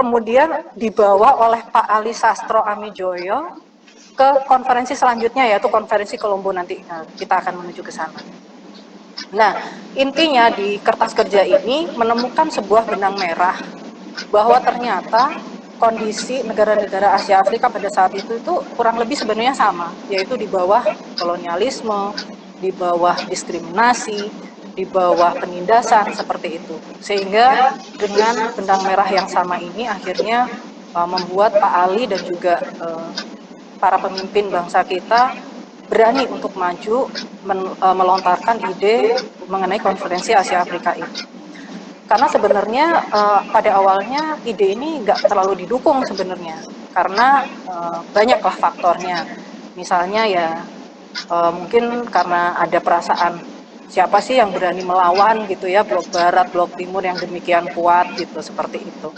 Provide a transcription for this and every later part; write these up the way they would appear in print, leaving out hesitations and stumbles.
kemudian dibawa oleh Pak Ali Sastro Amijoyo ke konferensi selanjutnya, yaitu konferensi Kolombo nanti. Kita akan menuju ke sana. Nah, intinya di kertas kerja ini menemukan sebuah benang merah bahwa ternyata kondisi negara-negara Asia Afrika pada saat itu kurang lebih sebenarnya sama, yaitu di bawah kolonialisme, di bawah diskriminasi, di bawah penindasan seperti itu. Sehingga dengan benang merah yang sama ini akhirnya membuat Pak Ali dan juga para pemimpin bangsa kita berani untuk maju melontarkan ide mengenai konferensi Asia Afrika ini. Karena sebenarnya pada awalnya ide ini nggak terlalu didukung sebenarnya, karena banyaklah faktornya. Misalnya ya mungkin karena ada perasaan siapa sih yang berani melawan gitu ya, blok barat, blok timur yang demikian kuat gitu, seperti itu.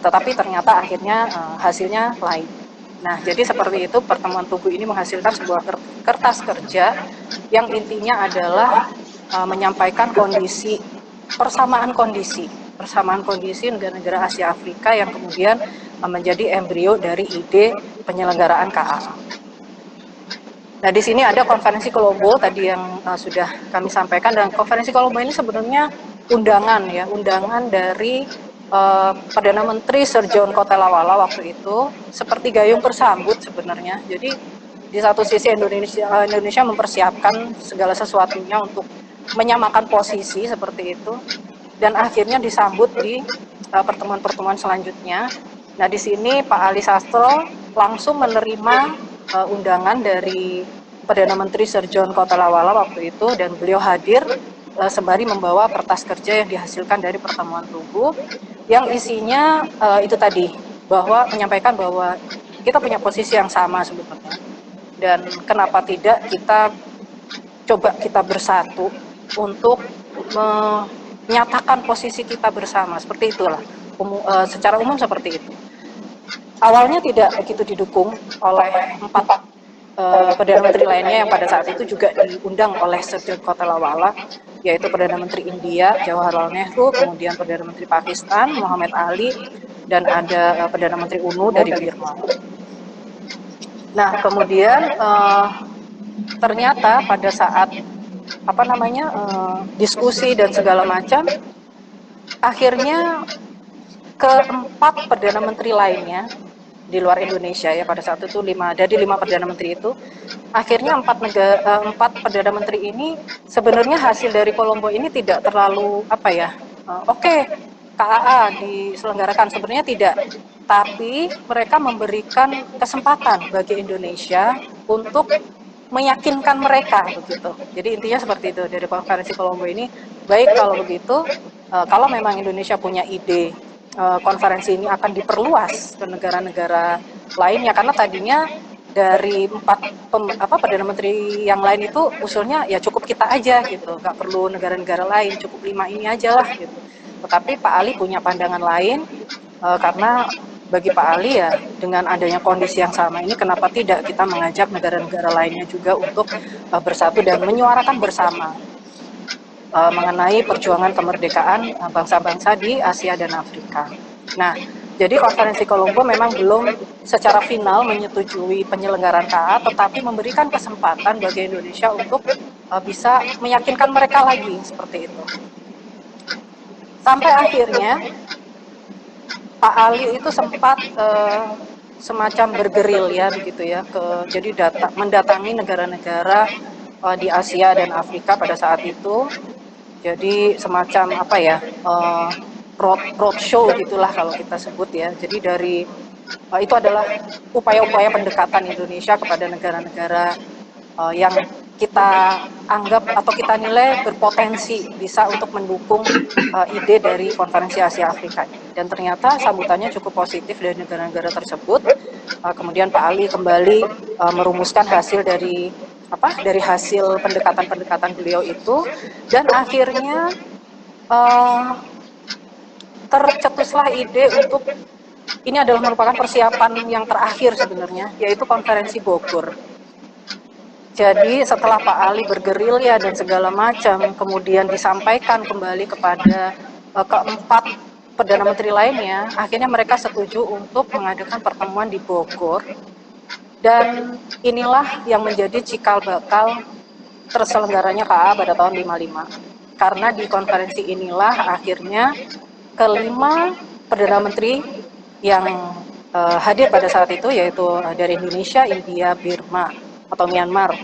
Tetapi ternyata akhirnya hasilnya lain. Nah, jadi seperti itu pertemuan Tugu ini menghasilkan sebuah kertas kerja yang intinya adalah menyampaikan persamaan kondisi negara-negara Asia Afrika yang kemudian menjadi embrio dari ide penyelenggaraan KAA. Nah, di sini ada konferensi Kolombo tadi yang sudah kami sampaikan, dan konferensi Kolombo ini sebenarnya undangan dari Perdana Menteri Sir John Kotelawala waktu itu, seperti gayung bersambut sebenarnya. Jadi di satu sisi Indonesia mempersiapkan segala sesuatunya untuk menyamakan posisi seperti itu, dan akhirnya disambut di pertemuan-pertemuan selanjutnya. Nah, di sini Pak Ali Sastro langsung menerima undangan dari Perdana Menteri Sir John Kotelawala waktu itu, dan beliau hadir sembari membawa kertas kerja yang dihasilkan dari pertemuan Tugu, yang isinya itu tadi, bahwa menyampaikan bahwa kita punya posisi yang sama sebenarnya, dan kenapa tidak kita bersatu untuk menyatakan posisi kita bersama, seperti itulah. Secara umum seperti itu. Awalnya tidak begitu didukung oleh 4 Perdana Menteri lainnya yang pada saat itu juga diundang oleh Sir John Kotelawala, yaitu Perdana Menteri India Jawaharlal Nehru, kemudian Perdana Menteri Pakistan Muhammad Ali, dan ada Perdana Menteri UNU dari Burma. Nah, kemudian ternyata pada saat diskusi dan segala macam, akhirnya keempat Perdana Menteri lainnya di luar Indonesia ya, pada saat itu dari 5 Perdana Menteri itu, akhirnya 4 Perdana Menteri ini sebenarnya hasil dari Kolombo ini tidak terlalu oke, KAA diselenggarakan, sebenarnya tidak, tapi mereka memberikan kesempatan bagi Indonesia untuk meyakinkan mereka begitu. Jadi intinya seperti itu dari konferensi Kolombo ini. Baik, kalau begitu, kalau memang Indonesia punya ide konferensi ini akan diperluas ke negara-negara lainnya, karena tadinya dari 4 Perdana Menteri yang lain itu usulnya ya cukup kita aja gitu, nggak perlu negara-negara lain, cukup 5 ini aja lah gitu. Tetapi Pak Ali punya pandangan lain, karena bagi Pak Ali ya, dengan adanya kondisi yang sama ini, kenapa tidak kita mengajak negara-negara lainnya juga untuk bersatu dan menyuarakan bersama mengenai perjuangan kemerdekaan bangsa-bangsa di Asia dan Afrika. Nah, jadi konferensi Kolombo memang belum secara final menyetujui penyelenggaraan KA, tetapi memberikan kesempatan bagi Indonesia untuk bisa meyakinkan mereka lagi, seperti itu. Sampai akhirnya Pak Ali itu sempat semacam bergerilya begitu ya, jadi mendatangi negara-negara di Asia dan Afrika pada saat itu. Jadi semacam roadshow gitulah kalau kita sebut ya. Jadi itu adalah upaya-upaya pendekatan Indonesia kepada negara-negara yang kita anggap atau kita nilai berpotensi bisa untuk mendukung ide dari konferensi Asia Afrika. Dan ternyata sambutannya cukup positif dari negara-negara tersebut. Kemudian Pak Ali kembali merumuskan hasil dari hasil pendekatan-pendekatan beliau itu, dan akhirnya tercetuslah ide untuk ini adalah merupakan persiapan yang terakhir sebenarnya, yaitu konferensi Bogor. Jadi setelah Pak Ali bergerilya dan segala macam, kemudian disampaikan kembali kepada keempat Perdana Menteri lainnya, akhirnya mereka setuju untuk mengadakan pertemuan di Bogor, dan inilah yang menjadi cikal bakal terselenggaranya KA pada tahun 55. Karena di konferensi inilah akhirnya kelima Perdana Menteri yang hadir pada saat itu, yaitu dari Indonesia, India, Burma atau Myanmar,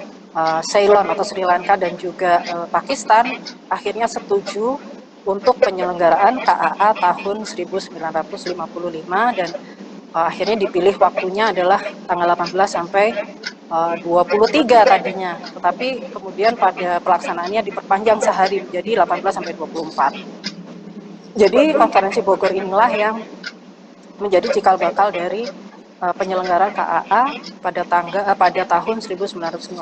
Ceylon atau Sri Lanka, dan juga Pakistan, akhirnya setuju untuk penyelenggaraan KAA tahun 1955, dan akhirnya dipilih waktunya adalah tanggal 18 sampai 23 tadinya, tetapi kemudian pada pelaksanaannya diperpanjang sehari menjadi 18 sampai 24. Jadi konferensi Bogor inilah yang menjadi cikal bakal dari penyelenggaraan KAA pada tahun 1955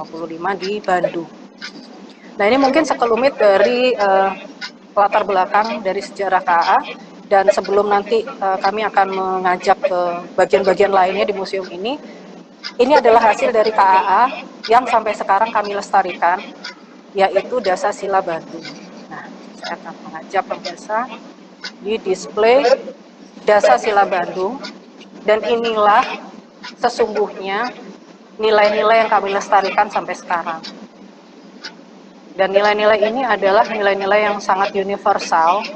di Bandung. Nah, ini mungkin sekelumit dari latar belakang dari sejarah KAA, dan sebelum nanti kami akan mengajak ke bagian-bagian lainnya di museum ini adalah hasil dari KAA yang sampai sekarang kami lestarikan, yaitu Dasa Sila Bandung. Nah, saya akan mengajak pemirsa di display Dasa Sila Bandung, dan inilah sesungguhnya nilai-nilai yang kami lestarikan sampai sekarang. Dan nilai-nilai ini adalah nilai-nilai yang sangat universal.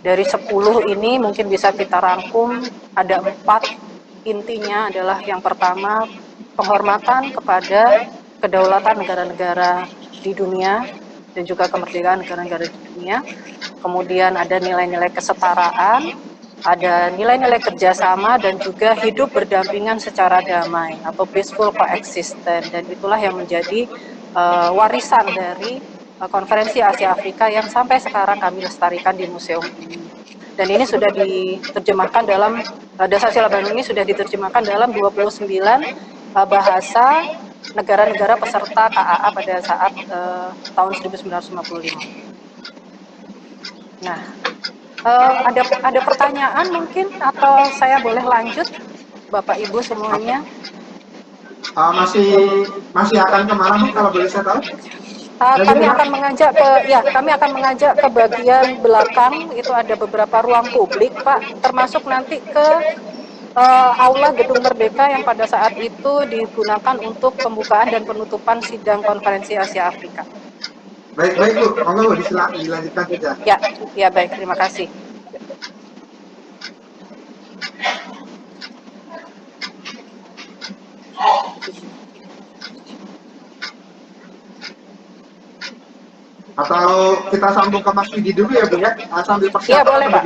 Dari 10 ini mungkin bisa kita rangkum, ada 4 intinya adalah yang pertama, penghormatan kepada kedaulatan negara-negara di dunia dan juga kemerdekaan negara-negara di dunia. Kemudian ada nilai-nilai kesetaraan, ada nilai-nilai kerjasama, dan juga hidup berdampingan secara damai atau peaceful coexistence, dan itulah yang menjadi warisan dari konferensi Asia Afrika yang sampai sekarang kami lestarikan di museum ini. Dan ini sudah diterjemahkan dalam Dasa Sila Bandung ini sudah diterjemahkan dalam 29 bahasa negara-negara peserta KAA pada saat tahun 1955. Nah, ada pertanyaan mungkin, atau saya boleh lanjut, Bapak Ibu semuanya? Masih akan kemana nih kalau boleh saya tahu? Kami akan mengajak ke bagian belakang, itu ada beberapa ruang publik, Pak, termasuk nanti ke Aula Gedung Merdeka yang pada saat itu digunakan untuk pembukaan dan penutupan sidang konferensi Asia Afrika. Baik Bu, monggo dilanjutkan saja. Ya baik, terima kasih. Atau kita sambung ke Mas Widi dulu ya Bu ya, sambil persiapan. Iya boleh Pak.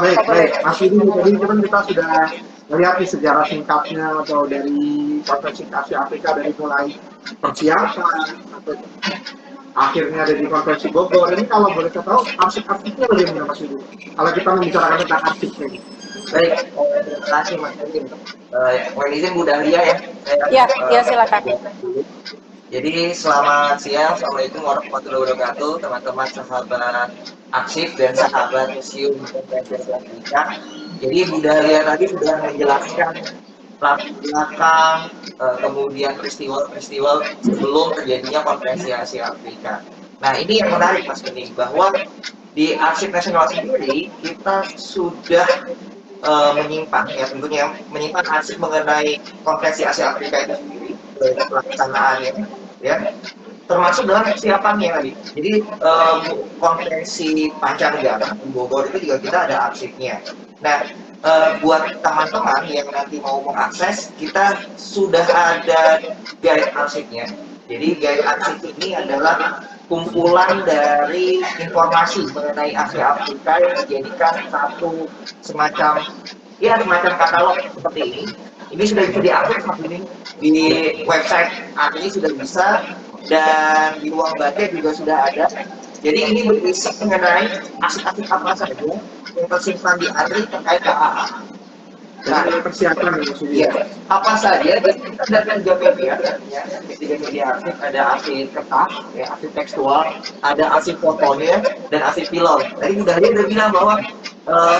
Baik. Mas Widi, jadi kan kita sudah melihat nih sejarah singkatnya atau dari konferensi Asia Afrika, dari mulai persiapan sampai akhirnya ada di konferensi Bogor. Ini kalau boleh saya tahu arsip-arsipnya bagaimana Mas Widi? Kalau kita membicarakan tentang arsipnya ini. Baik, terima kasih Mas Widi. Mohon izin Bu Dahlia ya. Ya silakan. Jadi selamat siang, assalamualaikum warahmatullahi wabarakatuh, teman-teman sahabat arsip dan sahabat museum konferensi Asia Afrika. Jadi Bu Dahlia tadi sudah menjelaskan latar belakang, kemudian peristiwa-peristiwa sebelum terjadinya konferensi Asia Afrika. Nah ini yang menarik Mas Bening, bahwa di Arsip Nasional sendiri kita sudah menyimpan, ya tentunya menyimpan arsip mengenai konferensi Asia Afrika itu sendiri, pelaksanaannya, ya, termasuk dalam persiapannya tadi. Jadi konferensi Pancanegara di Bogor itu juga kita ada arsipnya. Nah, buat teman-teman yang nanti mau mengakses, kita sudah ada guide arsipnya. Jadi guide arsip ini adalah kumpulan dari informasi mengenai Asia Afrika yang dijadikan satu semacam katalog seperti ini. Ini sudah bisa diakses Mas ini di website ini sudah bisa, dan di ruang baca juga sudah ada. Jadi ini berisi mengenai arsip-arsip apa saja yang tersimpan di arsip terkait KAA. Nah, persiapan ya, apa saja, dan kita ada 3 media, ya, 3 media arsip, ada arsip kertas, ya, arsip tekstual, ada arsip fotonya, dan arsip film. Tadi udah bilang bahwa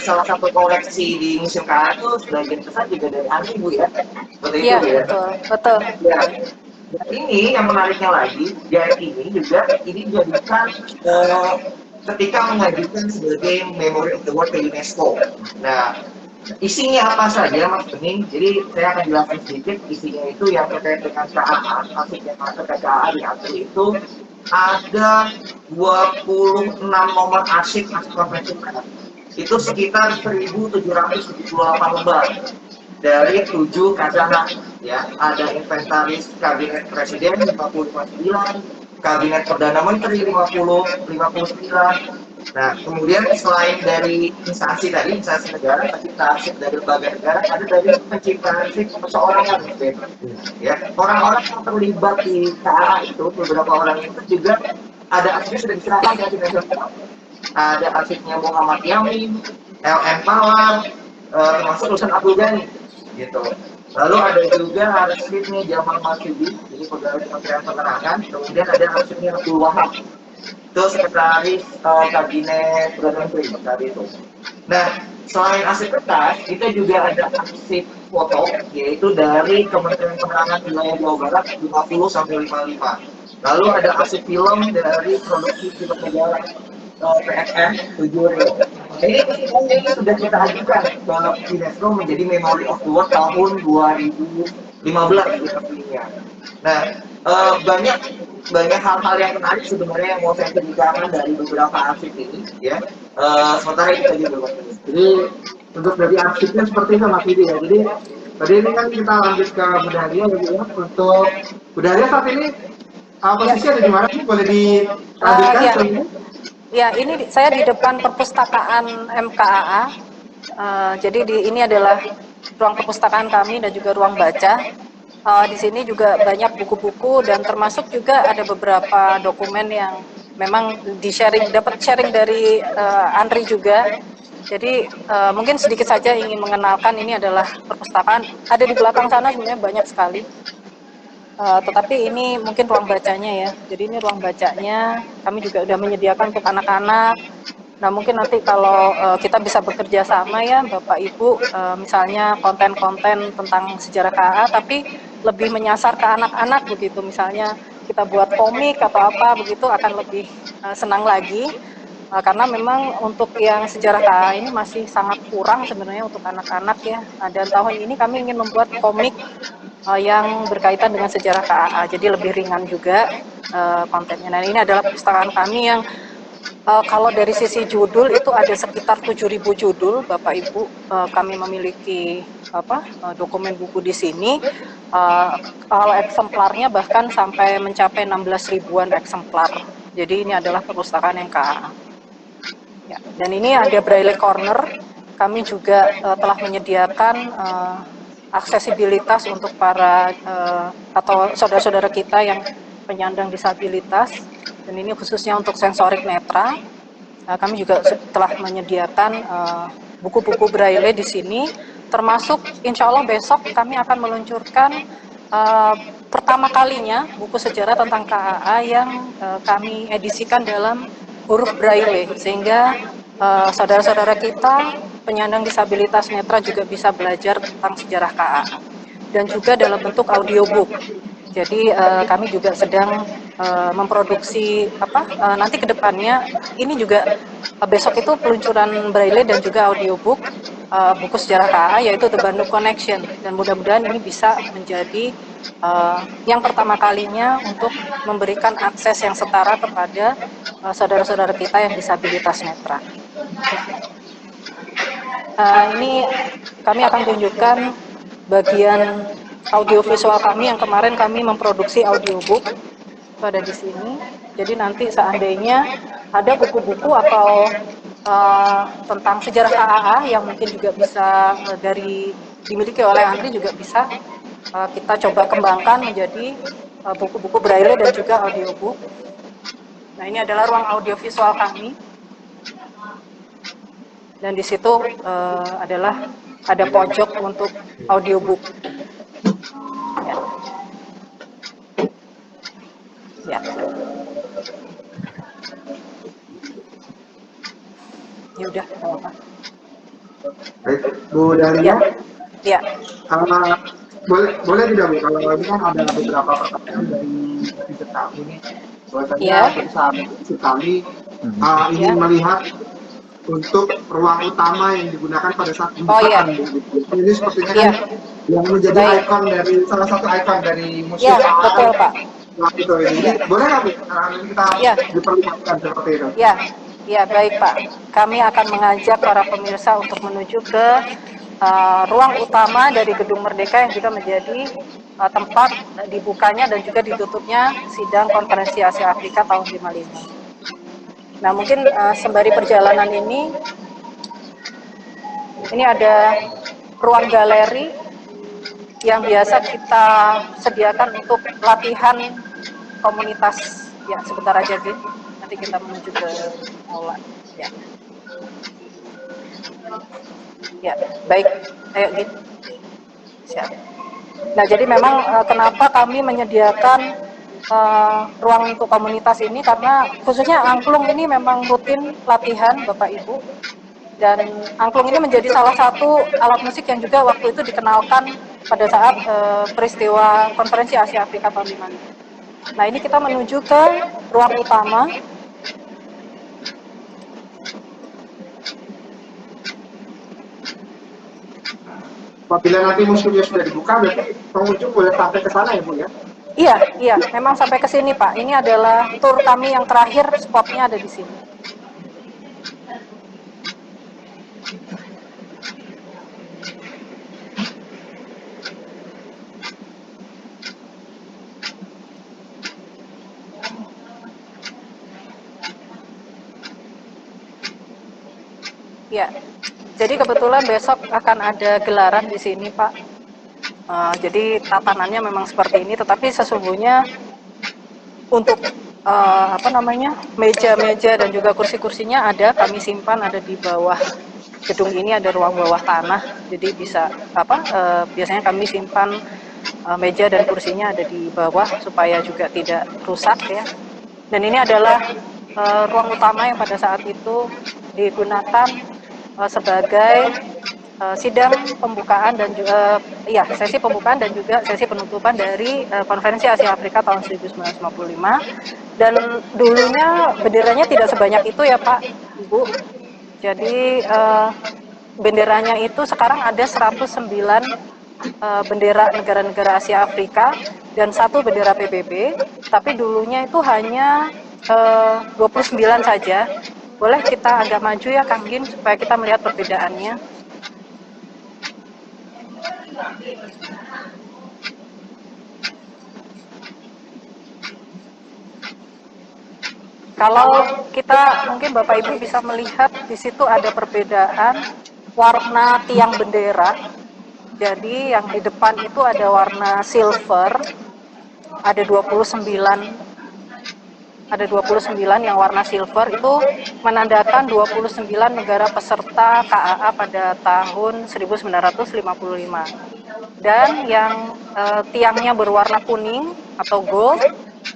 salah satu koleksi di Museum KAA itu sebagian besar juga dari arsip Bu ya, seperti itu ya. Betul. Ya. Dan ini yang menariknya lagi, guide ini juga ini dijadikan ketika mengajukan sebagai Memory of the World ke UNESCO. Nah, isinya apa saja Mas Bening? Jadi saya akan jelaskan sedikit. Isinya itu yang terkait dengan KAA, arsip yang terkait KAA di arsip itu ada 26 nomor arsip konferensi pers. Itu sekitar 1.778 lembar dari 7 kacamata, ya. Ada inventaris kabinet presiden 59, kabinet perdana menteri 59. Nah, kemudian selain dari instansi tadi, instansi negara, pencipta arsip dari lembaga negara, ada dari pencipta arsip perseorangan, ya. Orang-orang yang terlibat di KAA itu, beberapa orang itu juga ada arsipnya sudah diserahkan ke nasional. Ada arsipnya Muhammad Yamin, LM Pawar, termasuk Ustaz Abdul Ghani, gitu. Lalu ada juga arsipnya Jamal Masyudi, ini pegawai Kementerian Penerangan. Kemudian ada arsipnya Abdul Wahab, itu sekretaris kabinet perdana menteri tadi itu. Nah, selain arsip kertas, kita juga ada arsip foto, yaitu dari Kementerian Penerangan Wilayah Jawa Barat 50 sampai 55. Lalu ada arsip film dari produksi film negara PSN 7 Reel. Ini semuanya ini sudah kita ajukan ke UNESCO menjadi Memory of the World tahun 2015 resminya. Nah, banyak hal-hal yang menarik sebenarnya yang mau saya ceritakan dari beberapa arsip ini, ya. Sementara itu saja dulu. Jadi untuk dari arsipnya seperti itu Mas Didi ya. Jadi tadi ini kan kita lanjut ke Budaria ya. Untuk Budaria saat ini posisi ada di mana sih? Boleh dilanjutkan Ya. ini? Ya, ini saya di depan perpustakaan MKAA. Jadi ini adalah ruang perpustakaan kami dan juga ruang baca. Di sini juga banyak buku-buku dan termasuk juga ada beberapa dokumen yang memang dapat sharing dari Andri juga. Jadi mungkin sedikit saja ingin mengenalkan, ini adalah perpustakaan. Ada di belakang sana sebenarnya banyak sekali. Tetapi ini mungkin ruang bacanya ya. Jadi ini ruang bacanya, kami juga sudah menyediakan untuk anak-anak. Nah mungkin nanti kalau kita bisa bekerja sama ya Bapak Ibu, misalnya konten-konten tentang sejarah KAA, tapi lebih menyasar ke anak-anak begitu. Misalnya kita buat komik atau apa begitu akan lebih senang lagi. Karena memang untuk yang sejarah KAA ini masih sangat kurang sebenarnya untuk anak-anak ya. Dan tahun ini kami ingin membuat komik yang berkaitan dengan sejarah KAA, jadi lebih ringan juga kontennya. Nah ini adalah perpustakaan kami yang kalau dari sisi judul itu ada sekitar 7.000 judul, Bapak Ibu. Kami memiliki dokumen buku di sini. Kalau eksemplarnya bahkan sampai mencapai 16 ribuan eksemplar. Jadi ini adalah perpustakaan yang KAA. Ya, dan ini ada Braille Corner. Kami juga telah menyediakan aksesibilitas untuk para atau saudara-saudara kita yang penyandang disabilitas, dan ini khususnya untuk sensorik netra. Kami juga telah menyediakan buku-buku braille di sini, termasuk insya Allah besok kami akan meluncurkan pertama kalinya buku sejarah tentang KAA yang kami edisikan dalam huruf braille, sehingga saudara-saudara kita penyandang disabilitas netra juga bisa belajar tentang sejarah KAA, dan juga dalam bentuk audiobook. Jadi kami juga sedang memproduksi nanti ke depannya ini juga besok itu peluncuran braille dan juga audiobook buku sejarah KAA, yaitu The Bandung Connection, dan mudah-mudahan ini bisa menjadi yang pertama kalinya untuk memberikan akses yang setara kepada saudara-saudara kita yang disabilitas netra. Ini kami akan tunjukkan bagian audiovisual kami yang kemarin kami memproduksi audiobook, itu ada di sini. Jadi nanti seandainya ada buku-buku atau tentang sejarah KAA yang mungkin juga bisa dimiliki oleh Andri, juga bisa kita coba kembangkan menjadi buku-buku braille dan juga audiobook. Nah ini adalah ruang audiovisual kami. Dan di situ ada pojok untuk audiobook. Ya. Ya udah. Baik, Bu Dalia. Ya. Boleh tidak Bu? Kalau ini kan ada beberapa pertanyaan dari netizen kami nih. Bahwasanya sahabat kami ingin Ya. melihat untuk ruang utama yang digunakan pada saat Oh iya, pembukaan. Ini sepertinya iya, kan yang menjadi baik. ikon dari salah satu ikon dari Ya, museum betul Pak. Nah, itu ini. Jadi Ya. boleh nggak Bu, kita Ya. diperlihatkan seperti itu? Ya, ya baik Pak. Kami akan mengajak para pemirsa untuk menuju ke ruang utama dari Gedung Merdeka yang juga menjadi tempat dibukanya dan juga ditutupnya sidang konferensi Asia Afrika tahun 55. Nah mungkin sembari perjalanan ini ada ruang galeri yang biasa kita sediakan untuk latihan komunitas. Ya sebentar aja Gin, nanti kita menuju ke aula. Ya, ya baik, ayo Gin. Siap. Nah jadi memang kenapa kami menyediakan ruang untuk komunitas ini, karena khususnya angklung ini memang rutin latihan Bapak Ibu, dan angklung ini menjadi salah satu alat musik yang juga waktu itu dikenalkan pada saat peristiwa konferensi Asia Afrika tahun 55. Nah ini kita menuju ke ruang utama. Apabila nanti museumnya sudah dibuka, berarti pengunjung boleh sampai ke sana ya Bu ya? Iya, iya, memang sampai ke sini Pak. Ini adalah tur kami yang terakhir, spotnya ada di sini. Ya, jadi kebetulan besok akan ada gelaran di sini Pak. Jadi tatanannya memang seperti ini, tetapi sesungguhnya untuk meja-meja dan juga kursi-kursinya kami simpan ada di bawah gedung ini, ada ruang bawah tanah. Jadi bisa biasanya kami simpan meja dan kursinya ada di bawah supaya juga tidak rusak ya. Dan ini adalah ruang utama yang pada saat itu digunakan sebagai sidang pembukaan dan juga sesi pembukaan dan juga sesi penutupan dari konferensi Asia Afrika tahun 1955. Dan dulunya benderanya tidak sebanyak itu ya Pak, Ibu. Jadi benderanya itu sekarang ada 109 bendera negara-negara Asia Afrika dan 1 bendera PBB, tapi dulunya itu hanya 29 saja. Boleh kita agak maju ya Kang Gin supaya kita melihat perbedaannya. Kalau kita mungkin Bapak Ibu bisa melihat di situ ada perbedaan warna tiang bendera. Jadi yang di depan itu ada warna silver, ada 29 yang warna silver, itu menandakan 29 negara peserta KAA pada tahun 1955. Dan yang tiangnya berwarna kuning atau gold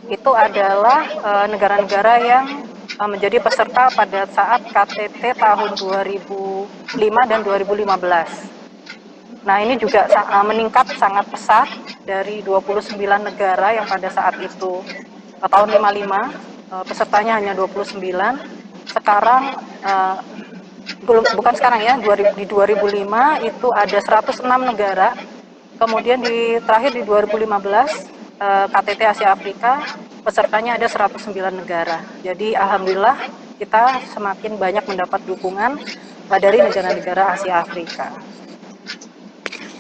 itu adalah negara-negara yang menjadi peserta pada saat KTT tahun 2005 dan 2015. Nah ini juga meningkat sangat pesat dari 29 negara yang pada saat itu tahun 55 pesertanya hanya 29. Sekarang bukan sekarang ya, di 2005 itu ada 106 negara. Kemudian terakhir di 2015 KTT Asia Afrika pesertanya ada 109 negara. Jadi alhamdulillah kita semakin banyak mendapat dukungan dari negara-negara Asia Afrika.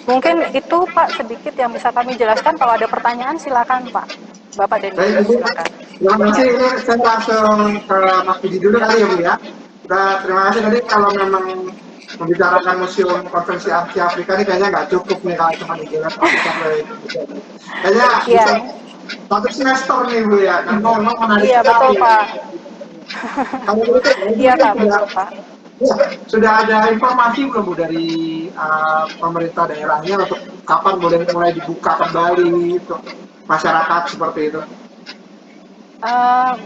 Mungkin itu Pak sedikit yang bisa kami jelaskan. Kalau ada pertanyaan silakan Pak. Bapak Denny, silakan. Terima kasih. Ini saya langsung ke Mas Budi dulu kali ya Bu ya. Terima kasih tadi. Kalau memang membicarakan museum konferensi Asia Afrika ini kayaknya nggak cukup nih kalau cuma dijelas kayaknya bisa satu semester nih Bu ya, karena memang menarik sekali. Iya betul Pak. Kalau begitu, iya Pak, betul Pak. Ya, sudah ada informasi belum Bu dari pemerintah daerahnya untuk kapan boleh mulai dibuka kembali untuk masyarakat seperti itu?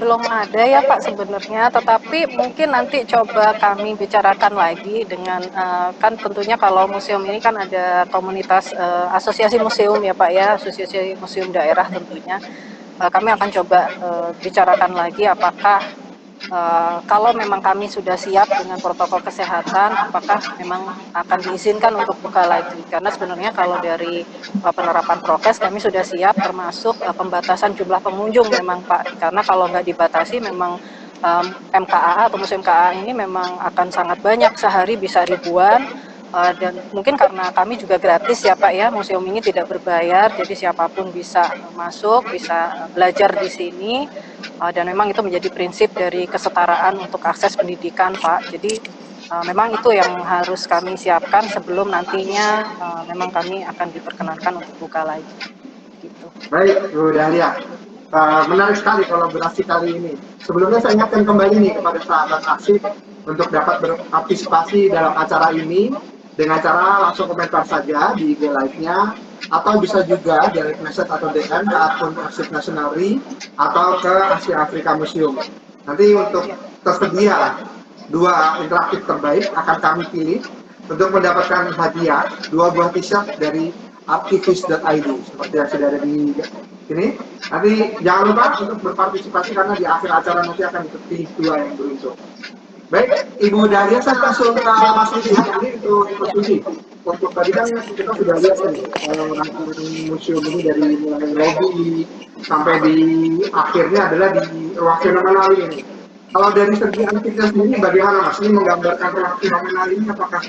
Belum ada ya Pak sebenarnya, tetapi mungkin nanti coba kami bicarakan lagi dengan kan tentunya kalau museum ini kan ada komunitas asosiasi museum ya Pak ya, asosiasi museum daerah tentunya. Kami akan coba bicarakan lagi apakah kalau memang kami sudah siap dengan protokol kesehatan, apakah memang akan diizinkan untuk buka lagi? Karena sebenarnya kalau dari penerapan prokes kami sudah siap, termasuk pembatasan jumlah pengunjung memang Pak. Karena kalau nggak dibatasi memang MKAA atau museum KA ini memang akan sangat banyak, sehari bisa ribuan. Dan mungkin karena kami juga gratis ya Pak ya, museum ini tidak berbayar, jadi siapapun bisa masuk, bisa belajar di sini, dan memang itu menjadi prinsip dari kesetaraan untuk akses pendidikan Pak. Jadi memang itu yang harus kami siapkan sebelum nantinya memang kami akan diperkenankan untuk buka lagi. Gitu. Baik, Bu Dahlia. Menarik sekali kolaborasi kali ini. Sebelumnya saya ingatkan kembali nih kepada sahabat arsip untuk dapat berpartisipasi dalam acara ini dengan cara langsung komentar saja di IG Live-nya, atau bisa juga direct message atau DM ke akun Arsip Nasional atau ke Asia Afrika Museum. Nanti untuk tersedia 2 interaktif terbaik akan kami pilih untuk mendapatkan hadiah 2 buah t-shirt dari aktivis.id seperti yang sudah ada di sini. Nanti jangan lupa untuk berpartisipasi karena di akhir acara nanti akan dipilih 2 yang beruntung. Baik, Ibu Dahlia, saya langsung ke Mas Rudi ini untuk diskusi. Untuk tadi kan kita sudah lihat nih rangkaian museum ini dari mulai lobby sampai di akhirnya adalah di ruang fenomenal ini. Kalau dari segi antiknya sendiri bagaimana Mas? Ini menggambarkan ruang fenomenal ini apakah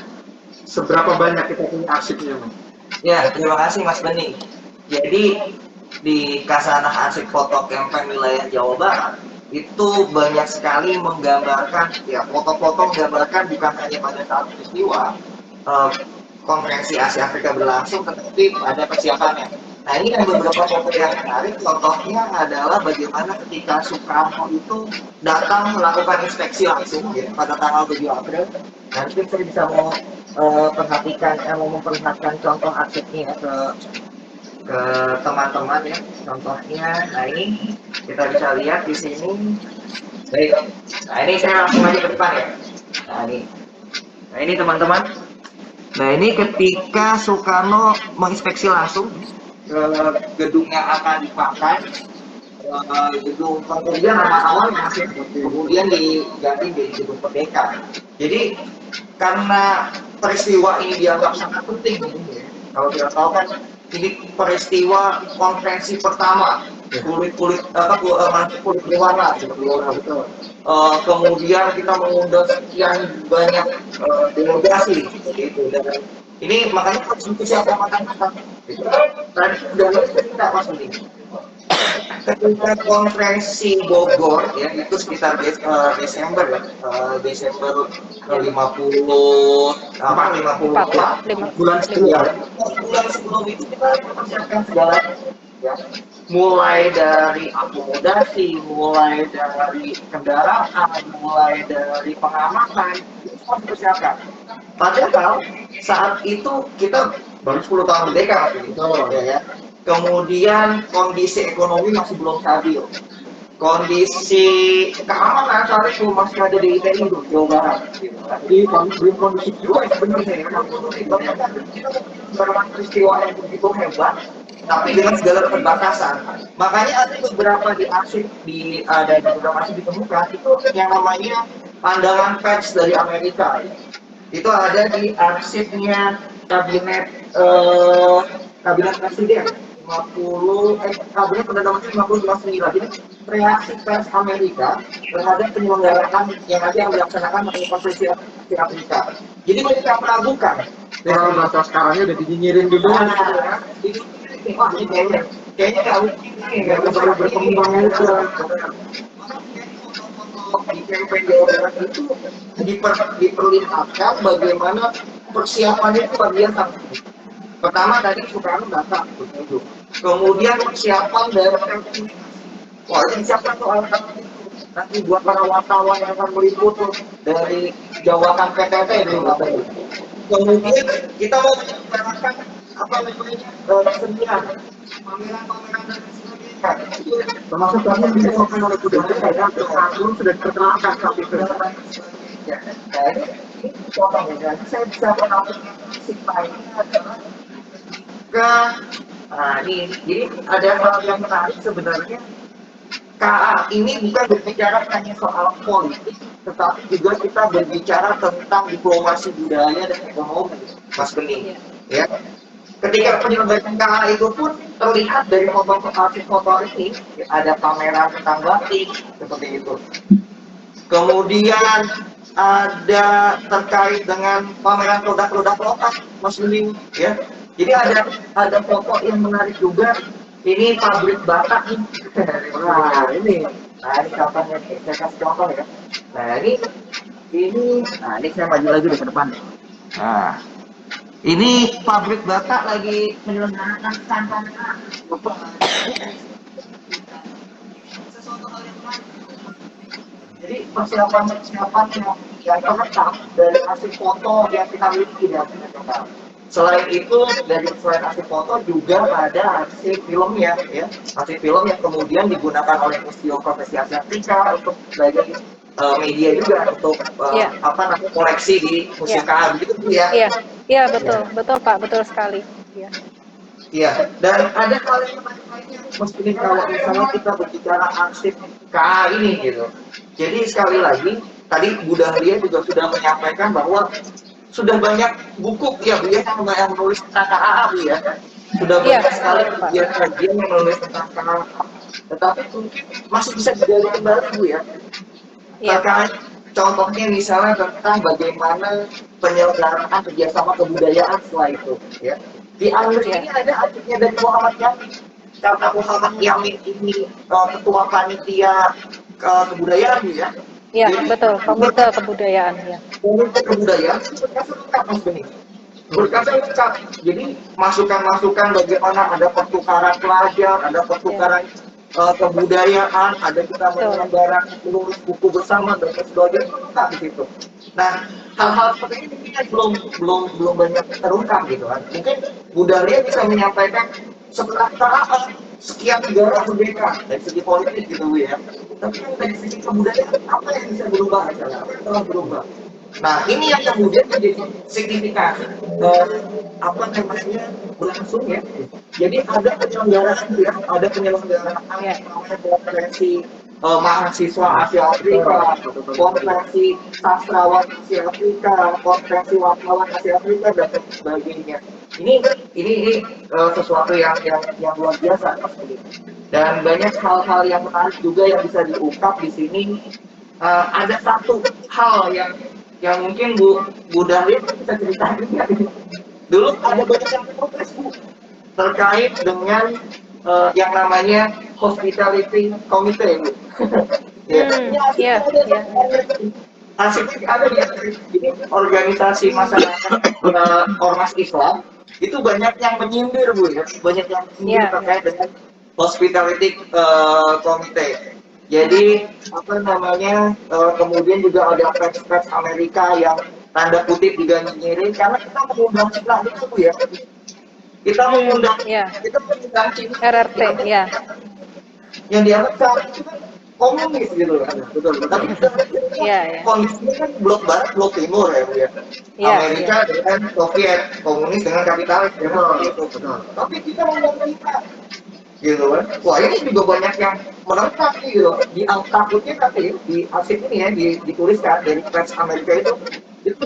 seberapa banyak kita punya arsipnya Mas? Ya, terima kasih Mas Beni. Jadi di Kasanah Arsip Foto Campaign wilayah Jawa Barat itu banyak sekali menggambarkan, ya foto-foto menggambarkan bukan hanya pada saat peristiwa konferensi Asia Afrika berlangsung, tetapi ada persiapannya. Nah ini kan beberapa foto yang menarik, contohnya adalah bagaimana ketika Soekarno itu datang melakukan inspeksi langsung ya, pada tanggal 7 April. Nanti saya bisa mau memperlihatkan contoh arsipnya ke teman-teman ya, contohnya. Nah ini kita bisa lihat di sini. Baik, nah ini saya langsung aja ke depan ya. Nah ini teman-teman. Nah ini ketika Soekarno menginspeksi langsung gedung yang akan dipakai, gedung kemudian nama awalnya kemudian diganti di gedung Merdeka. Jadi karena peristiwa ini dianggap sangat penting, ya. Kalau kita tahu kan ini peristiwa konferensi pertama kulit berwarna, betul. Kemudian kita mengundang sekian banyak delegasi gitu, dan ini makanya harus siapa matang-matang. Tadi sudah kita pas ini ketika konferensi Bogor ya itu sekitar Desember ya, Desember 54 bulan sebelum itu kita persiapkan segala ya, mulai dari akomodasi, mulai dari kendaraan, mulai dari pengamanan itu semua dipersiapkan. Padahal saat itu kita baru 10 tahun merdeka ya. Kemudian kondisi ekonomi masih belum stabil, kondisi keamanan saat itu masih ada di ITI Jawa Barat. Jadi belum kondisi juga sebenarnya. Kita beberapa peristiwa yang begitu hebat, tapi dengan segala keterbatasan. Makanya ada beberapa di arsip ada beberapa arsip ditemukan itu yang namanya pandangan pers dari Amerika. Itu ada di arsipnya kabinet presiden. Kabinet Perdana Menteri 59. Jadi reaksi pers Amerika terhadap penyelenggaraan yang nanti yang dilaksanakan oleh konferensi Afrika. Jadi mereka meragukan. Kalau bahasa sekarangnya udah dinyinyirin dulu. Wah ini kayaknya nggak bisa berkembang itu. Di campaign Jawa Barat itu diperlihatkan bagaimana persiapannya itu luar biasa. Pertama tadi Soekarno datang berkunjung. Kemudian persiapan dari wah ini siapa tuh alat nanti buat para wartawan yang akan meliput tuh dari jawatan PTT dulu. Kemudian kita mau membicarakan apa namanya kesenian, pameran-pameran dan sebagainya. Termasuk kami yang dilakukan oleh budaya yang belum sudah diperkenalkan saat itu. Ya, ini contohnya. Saya bisa menampilkan ini adalah nah ini jadi ada hal yang menarik sebenarnya KA ini bukan berbicara hanya soal politik, tetapi juga kita berbicara tentang diplomasi budaya dan ekonomi, Mas Bening. Ya. Ketika penyelenggaraan KA itu pun terlihat dari foto ini, ada pameran tentang batik seperti itu. Kemudian ada terkait dengan pameran produk-produk lokal, Mas Bening, ya. Jadi ada foto yang menarik juga. Ini pabrik batak nih. Nah ini contohnya, saya kasih contoh ya. Nah ini saya maju lagi ke depan. Nah, ini pabrik batak lagi menyelenggarakan stand. Jadi persiapan yang terletak dari hasil foto yang kita miliki dan selain itu, selain hasil foto juga ada hasil filmnya, ya, hasil film yang kemudian digunakan oleh Museum Profesi Asia Afrika untuk sebagai media juga untuk koleksi di Museum KA, begitu Bu ya? Iya betul Pak, betul sekali. Iya, dan ada hal yang menarik lainnya, meskipun kalau misalnya kita berbicara arsip KA ini gitu. Jadi sekali lagi, tadi Bu Dahlia juga sudah menyampaikan bahwa sudah banyak buku ya Bu ya yang menulis tentang KA Bu ya. Sudah banyak sekali kajian yang menulis tentang KA. Tetapi mungkin masih bisa digali kembali Bu ya. Terkait contohnya misalnya tentang bagaimana penyelenggaraan kerjasama kebudayaan setelah itu ya. Di Anur ini ada arsipnya dari Muhammad Yamin. Karena Muhammad Yamin ini ketua panitia kebudayaan Bu ya. Iya, betul, komite kebudayaan ya. Komite kebudayaan itu berkasnya lengkap Mas Bening. Berkasnya lengkap. Jadi masukan-masukan bagaimana ada pertukaran pelajar, ada pertukaran kebudayaan, ada kita menyelenggarakan menulis buku bersama dan sebagainya, lengkap di situ. Nah, hal-hal seperti ini belum banyak terungkap gitu kan. Mungkin Bu Dahlia bisa menyampaikan setelah KA sekian negara merdeka dari segi politik gitu Bu ya. Tapi dari segi kebudayaan apa yang bisa berubah aja? Apa yang telah berubah? Nah ini yang kemudian menjadi signifikan berlangsung ya. Jadi ada penyelenggaraan ya, ada penyelenggaraan konferensi mahasiswa Asia Afrika, konferensi sastrawan Asia Afrika, konferensi wartawan Asia Afrika dan sebagainya. Ini sesuatu yang luar biasa pasti. Dan banyak hal-hal yang menarik juga yang bisa diungkap di sini. Ada satu hal yang mungkin Bu Dahlia bisa ceritakan juga. Dulu ada banyak yang protes Bu terkait dengan yang namanya hospitality committee Bu. Asiknya ada di ini organisasi masyarakat ormas Islam itu banyak yang menyindir Bu ya, banyak yang menyindir terkait dengan hospitality committee. Jadi kemudian juga ada pers Amerika yang tanda kutip juga nyinyirin karena kita mengundang Cina itu Bu ya. Kita mengundang Cina RRT ya. Yang dianggap saat itu kan komunis gitu kan, betul. Tapi kondisinya kan blok barat, blok timur ya Bu ya. Amerika dengan Soviet, komunis dengan kapitalis, betul. Tapi kita mengundang Cina gitu kan. Wah ini juga banyak yang menentang gitu. Di takutnya nanti di arsip ini ya dituliskan dari pers Amerika itu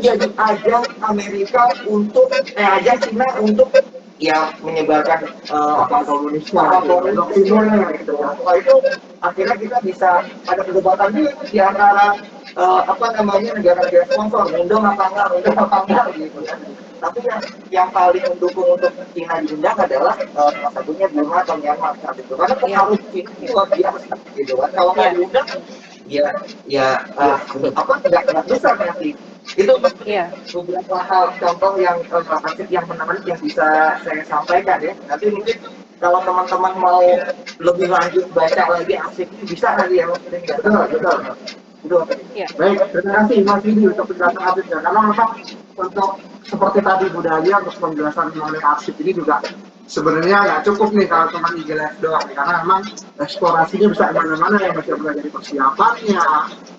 jadi ajang Amerika untuk ajang Cina untuk ya menyebarkan komunisme gitu. Wah itu akhirnya kita bisa ada perdebatan juga di antara negara-negara sponsor undang apa enggak gitu kan. Tapi yang paling mendukung untuk Cina diundang adalah salah satunya Burma atau Myanmar gitu. Karena pengaruh Cina itu luar biasa gitu kan. Kalau nggak diundang nggak besar nanti. Itu beberapa hal contoh yang arsip yang menarik yang bisa saya sampaikan ya. Nanti mungkin kalau teman-teman mau lebih lanjut baca lagi arsip ini bisa nanti ya Mas. Betul. Baik, terima kasih Mas Widi untuk penjelasan arsipnya. Karena memang untuk seperti tadi Bu Dahlia untuk penjelasan mengenai arsip ini juga sebenarnya nggak cukup nih kalau cuma IGLF doang nih, karena memang eksplorasinya bisa kemana-mana ya, bisa mulai dari persiapannya,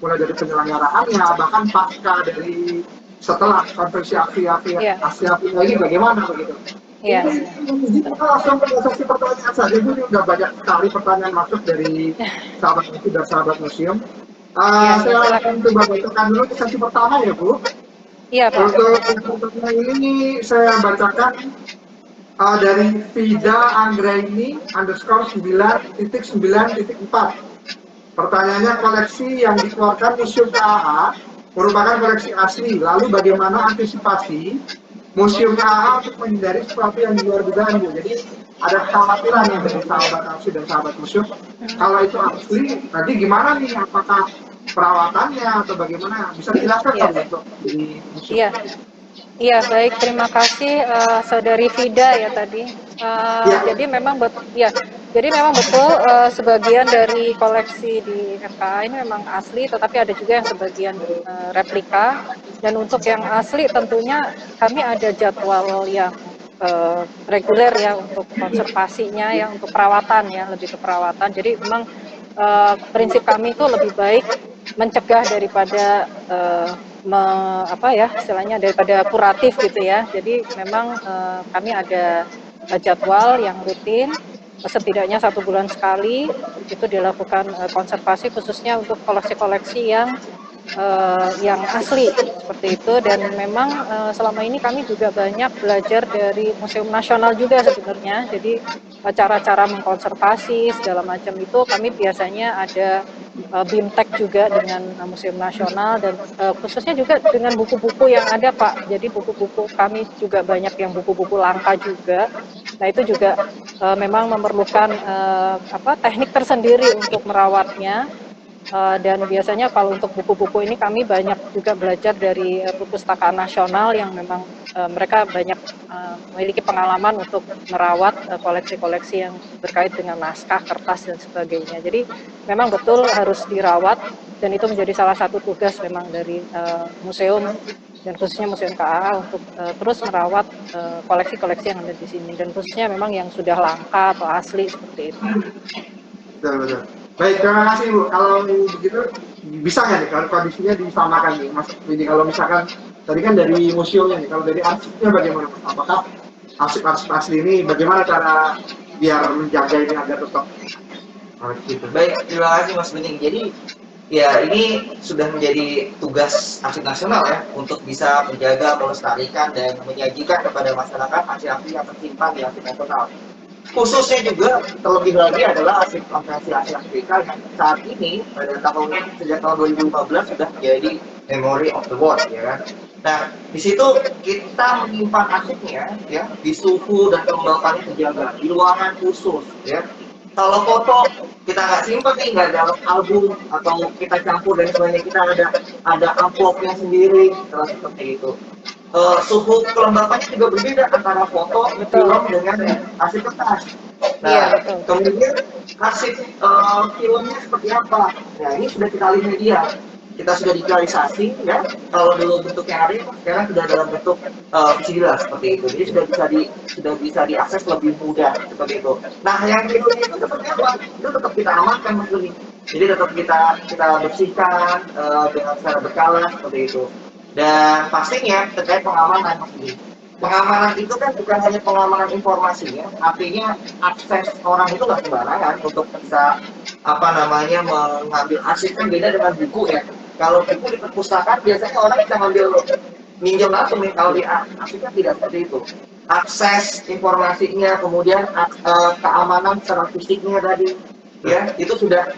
mulai dari penyelenggaraannya, bahkan pasca dari setelah konferensi Asia Afrika ini bagaimana begitu. Iya. Kita langsung ke sesi pertanyaan saja, Bu. Ini udah banyak sekali pertanyaan masuk dari sahabat museum dan sahabat museum. Saya akan coba bacakan dulu ke sesi pertama ya, Bu. Iya, Pak. Untuk pertanyaan ini saya bacakan dari Vida Anggraini _9.9.4. Pertanyaannya, koleksi yang dikeluarkan Museum KAA merupakan koleksi asli. Lalu bagaimana antisipasi Museum KAA untuk menghindari sesuatu yang di luar dugaan, Bu? Jadi ada kekhawatiran yang dari sahabat arsip dan sahabat museum. Kalau itu asli, nanti gimana nih? Apakah perawatannya atau bagaimana? Bisa dijelaskan Iya. untuk di museum? Iya. Iya, baik, terima kasih Saudari Vida ya tadi. Jadi memang betul sebagian dari koleksi di MKA ini memang asli, tetapi ada juga yang sebagian replika. Dan untuk yang asli tentunya kami ada jadwal yang reguler ya untuk konservasinya, ya untuk perawatan ya, lebih ke perawatan. Jadi memang prinsip kami itu lebih baik mencegah daripada istilahnya daripada kuratif gitu ya. Jadi memang kami ada jadwal yang rutin, setidaknya 1 bulan sekali itu dilakukan konservasi khususnya untuk koleksi-koleksi yang asli seperti itu. Dan memang selama ini kami juga banyak belajar dari Museum Nasional juga sebenarnya. Jadi cara-cara mengkonservasi segala macam itu kami biasanya ada BIMTEK juga dengan Museum Nasional, dan khususnya juga dengan buku-buku yang ada, Pak. Jadi buku-buku kami juga banyak yang buku-buku langka juga. Nah itu juga memang memerlukan teknik tersendiri untuk merawatnya. Dan biasanya kalau untuk buku-buku ini kami banyak juga belajar dari perpustakaan nasional yang memang mereka banyak memiliki pengalaman untuk merawat koleksi-koleksi yang berkait dengan naskah, kertas dan sebagainya. Jadi memang betul harus dirawat, dan itu menjadi salah satu tugas memang dari museum dan khususnya Museum KAA untuk terus merawat koleksi-koleksi yang ada di sini, dan khususnya memang yang sudah langka atau asli seperti itu. Betul. Baik, terima kasih, Bu. Kalau begitu bisa nggak nih kalau kondisinya disamakan nih, Mas? Jadi kalau misalkan tadi kan dari museumnya nih, kalau dari arsipnya bagaimana, Mas? Apakah arsip-arsip asli ini bagaimana cara biar menjaga ini agar tetap gitu? Baik, terima kasih Mas Bening. Jadi ya ini sudah menjadi tugas arsip nasional ya untuk bisa menjaga, melestarikan dan menyajikan kepada masyarakat arsip-arsip yang tersimpan di arsip nasional. Khususnya juga terlebih lagi adalah arsip konferensi Asia Afrika yang saat ini sejak tahun 2015 sudah menjadi Memory of the World ya kan. Nah di situ kita menyimpan arsipnya ya di suhu dan kelembapannya terjaga di ruangan khusus ya. Kalau foto kita nggak simpan nih, nggak dalam album atau kita campur dan sebagainya, kita ada amplopnya sendiri seperti itu. Suhu kelembapannya juga berbeda antara foto, film dengan arsip kertas. Nah, kemudian arsip filmnya seperti apa? Nah, ini sudah kita alih media. Kita sudah digitalisasi, ya. Kalau dulu bentuknya hari, sekarang sudah dalam bentuk digital seperti itu. Jadi sudah bisa diakses lebih mudah seperti itu. Nah, yang filmnya itu seperti apa? Itu tetap kita amankan, Mas Doni. Jadi tetap kita bersihkan dengan secara berkala seperti itu. Dan pastinya terkait pengamanan, Mas Budi. Pengamanan itu kan bukan hanya pengamanan informasi ya, artinya akses orang itu nggak sembarangan untuk bisa mengambil arsip. Kan beda dengan buku ya. Kalau buku di perpustakaan biasanya orang bisa ngambil minjem langsung nih, kalau di arsipnya tidak seperti itu. Akses informasinya, kemudian keamanan secara fisiknya tadi ya itu sudah